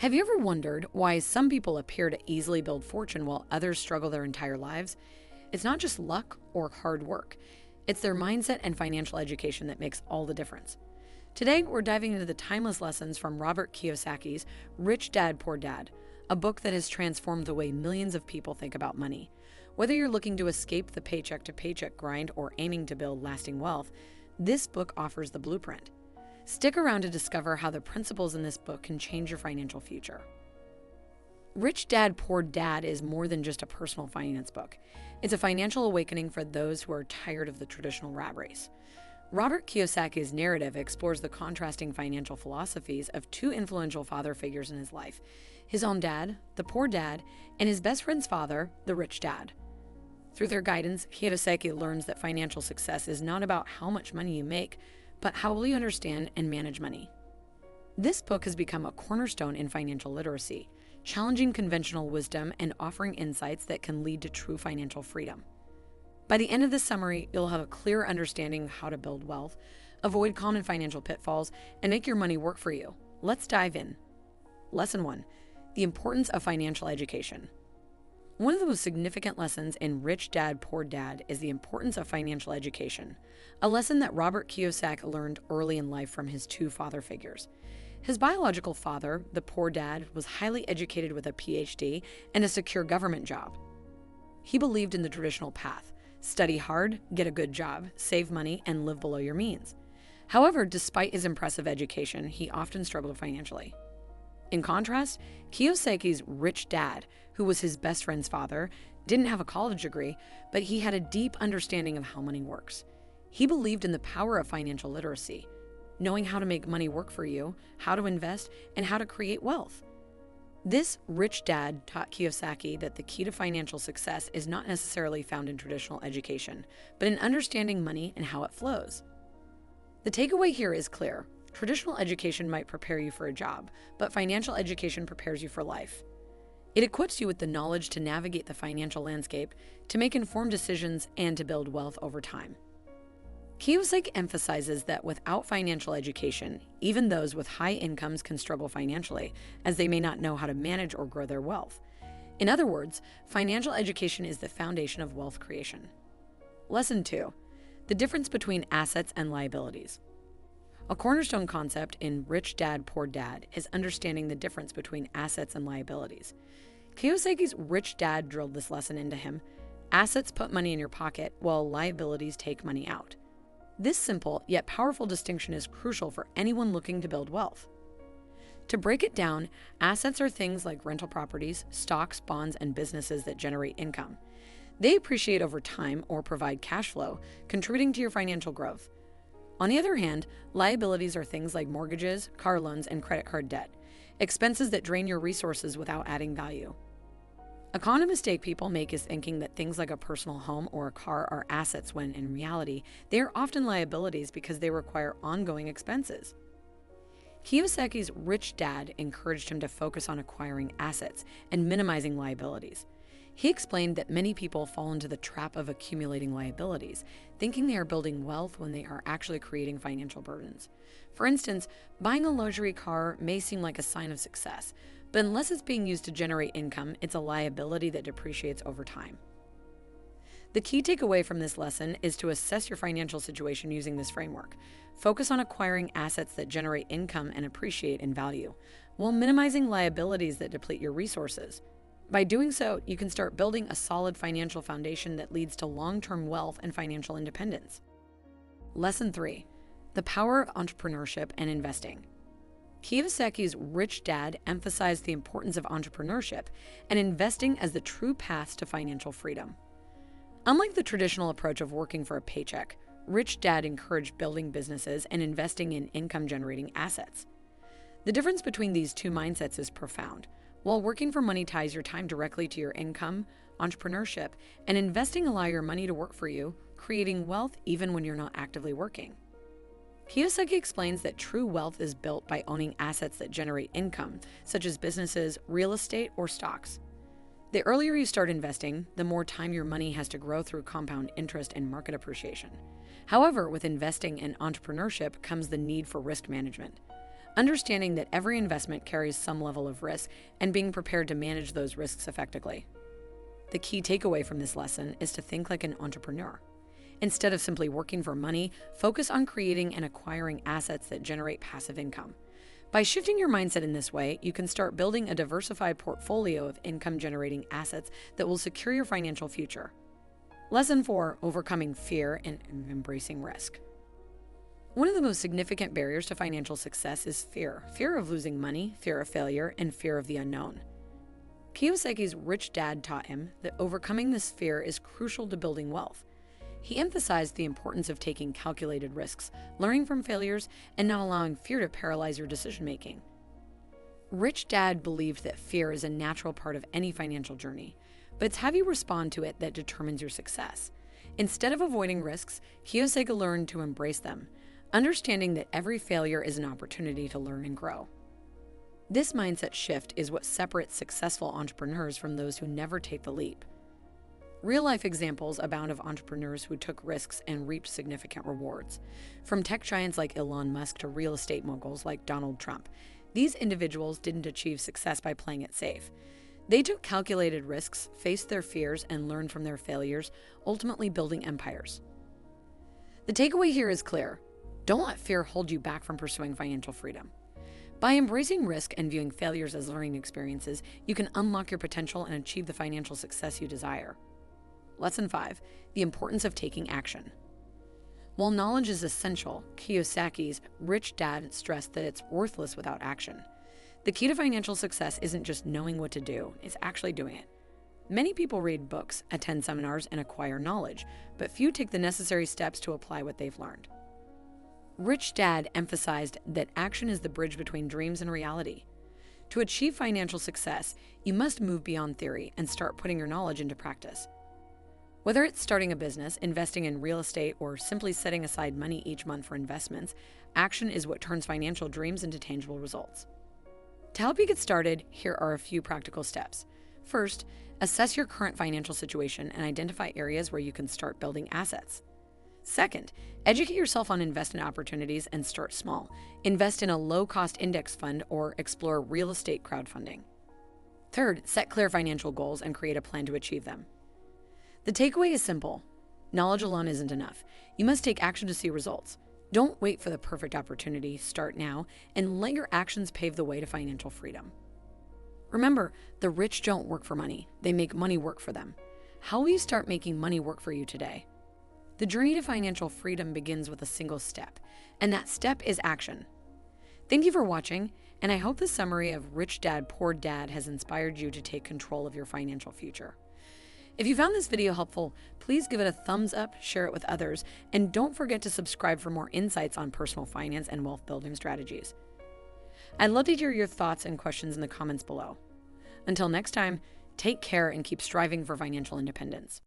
Have you ever wondered why some people appear to easily build fortune while others struggle their entire lives? It's not just luck or hard work. It's their mindset and financial education that makes all the difference. Today, we're diving into the timeless lessons from Robert Kiyosaki's Rich Dad, Poor Dad, a book that has transformed the way millions of people think about money. Whether you're looking to escape the paycheck-to-paycheck grind or aiming to build lasting wealth, this book offers the blueprint. Stick around to discover how the principles in this book can change your financial future. Rich Dad, Poor Dad is more than just a personal finance book. It's a financial awakening for those who are tired of the traditional rat race. Robert Kiyosaki's narrative explores the contrasting financial philosophies of two influential father figures in his life: his own dad, the poor dad, and his best friend's father, the rich dad. Through their guidance, Kiyosaki learns that financial success is not about how much money you make, but how will you understand and manage money. This book has become a cornerstone in financial literacy, challenging conventional wisdom and offering insights that can lead to true financial freedom. By the end of this summary, you'll have a clear understanding of how to build wealth, avoid common financial pitfalls, and make your money work for you. Let's dive in. Lesson 1: The importance of financial education. One of the most significant lessons in Rich Dad, Poor Dad is the importance of financial education, a lesson that Robert Kiyosaki learned early in life from his two father figures. His biological father, the poor dad, was highly educated with a PhD and a secure government job. He believed in the traditional path: study hard, get a good job, save money, and live below your means. However, despite his impressive education, he often struggled financially. In contrast, Kiyosaki's rich dad, who was his best friend's father, didn't have a college degree, but he had a deep understanding of how money works. He believed in the power of financial literacy, knowing how to make money work for you, how to invest, and how to create wealth. This rich dad taught Kiyosaki that the key to financial success is not necessarily found in traditional education, but in understanding money and how it flows. The takeaway here is clear. Traditional education might prepare you for a job, but financial education prepares you for life. It equips you with the knowledge to navigate the financial landscape, to make informed decisions, and to build wealth over time. Kiyosaki emphasizes that without financial education, even those with high incomes can struggle financially, as they may not know how to manage or grow their wealth. In other words, financial education is the foundation of wealth creation. Lesson 2: The difference between assets and liabilities. A cornerstone concept in Rich Dad, Poor Dad is understanding the difference between assets and liabilities. Kiyosaki's rich dad drilled this lesson into him: assets put money in your pocket, while liabilities take money out. This simple yet powerful distinction is crucial for anyone looking to build wealth. To break it down, assets are things like rental properties, stocks, bonds, and businesses that generate income. They appreciate over time or provide cash flow, contributing to your financial growth. On the other hand, liabilities are things like mortgages, car loans, and credit card debt, expenses that drain your resources without adding value. A common mistake people make is thinking that things like a personal home or a car are assets when, in reality, they are often liabilities because they require ongoing expenses. Kiyosaki's rich dad encouraged him to focus on acquiring assets and minimizing liabilities. He explained that many people fall into the trap of accumulating liabilities, thinking they are building wealth when they are actually creating financial burdens. For instance, buying a luxury car may seem like a sign of success, but unless it's being used to generate income, it's a liability that depreciates over time. The key takeaway from this lesson is to assess your financial situation using this framework. Focus on acquiring assets that generate income and appreciate in value, while minimizing liabilities that deplete your resources. By doing so, you can start building a solid financial foundation that leads to long-term wealth and financial independence. Lesson 3: The power of entrepreneurship and investing. Kiyosaki's rich dad emphasized the importance of entrepreneurship and investing as the true path to financial freedom. Unlike the traditional approach of working for a paycheck, Rich Dad encouraged building businesses and investing in income-generating assets. The difference between these two mindsets is profound. While working for money ties your time directly to your income, entrepreneurship, and investing allow your money to work for you, creating wealth even when you're not actively working. Kiyosaki explains that true wealth is built by owning assets that generate income, such as businesses, real estate, or stocks. The earlier you start investing, the more time your money has to grow through compound interest and market appreciation. However, with investing and entrepreneurship comes the need for risk management. understanding that every investment carries some level of risk and being prepared to manage those risks effectively. The key takeaway from this lesson is to think like an entrepreneur. Instead of simply working for money, focus on creating and acquiring assets that generate passive income. By shifting your mindset in this way, you can start building a diversified portfolio of income-generating assets that will secure your financial future. Lesson 4, overcoming fear and embracing risk. One of the most significant barriers to financial success is fear. Fear of losing money, fear of failure, and fear of the unknown. Kiyosaki's rich dad taught him that overcoming this fear is crucial to building wealth. He emphasized the importance of taking calculated risks, learning from failures, and not allowing fear to paralyze your decision-making. Rich Dad believed that fear is a natural part of any financial journey, but it's how you respond to it that determines your success. Instead of avoiding risks, Kiyosaki learned to embrace them, understanding that every failure is an opportunity to learn and grow. This mindset shift is what separates successful entrepreneurs from those who never take the leap. Real-life examples abound of entrepreneurs who took risks and reaped significant rewards. From tech giants like Elon Musk to real estate moguls like Donald Trump, these individuals didn't achieve success by playing it safe. They took calculated risks, faced their fears, and learned from their failures, ultimately building empires. The takeaway here is clear. Don't let fear hold you back from pursuing financial freedom. By embracing risk and viewing failures as learning experiences, you can unlock your potential and achieve the financial success you desire. Lesson 5, the importance of taking action. While knowledge is essential, Kiyosaki's rich dad stressed that it's worthless without action. The key to financial success isn't just knowing what to do, it's actually doing it. Many people read books, attend seminars, and acquire knowledge, but few take the necessary steps to apply what they've learned. Rich Dad emphasized that action is the bridge between dreams and reality. To achieve financial success, you must move beyond theory and start putting your knowledge into practice. Whether it's starting a business, investing in real estate, or simply setting aside money each month for investments, action is what turns financial dreams into tangible results. To help you get started, here are a few practical steps. First, assess your current financial situation and identify areas where you can start building assets. Second, educate yourself on investment opportunities and start small. Invest in a low-cost index fund or explore real estate crowdfunding. Third, set clear financial goals and create a plan to achieve them. The takeaway is simple. Knowledge alone isn't enough. You must take action to see results. Don't wait for the perfect opportunity. Start now and let your actions pave the way to financial freedom. Remember, the rich don't work for money. They make money work for them. How will you start making money work for you today? The journey to financial freedom begins with a single step, and that step is action. Thank you for watching, and I hope the summary of Rich Dad, Poor Dad has inspired you to take control of your financial future. If you found this video helpful, please give it a thumbs up, share it with others, and don't forget to subscribe for more insights on personal finance and wealth building strategies. I'd love to hear your thoughts and questions in the comments below. Until next time, take care and keep striving for financial independence.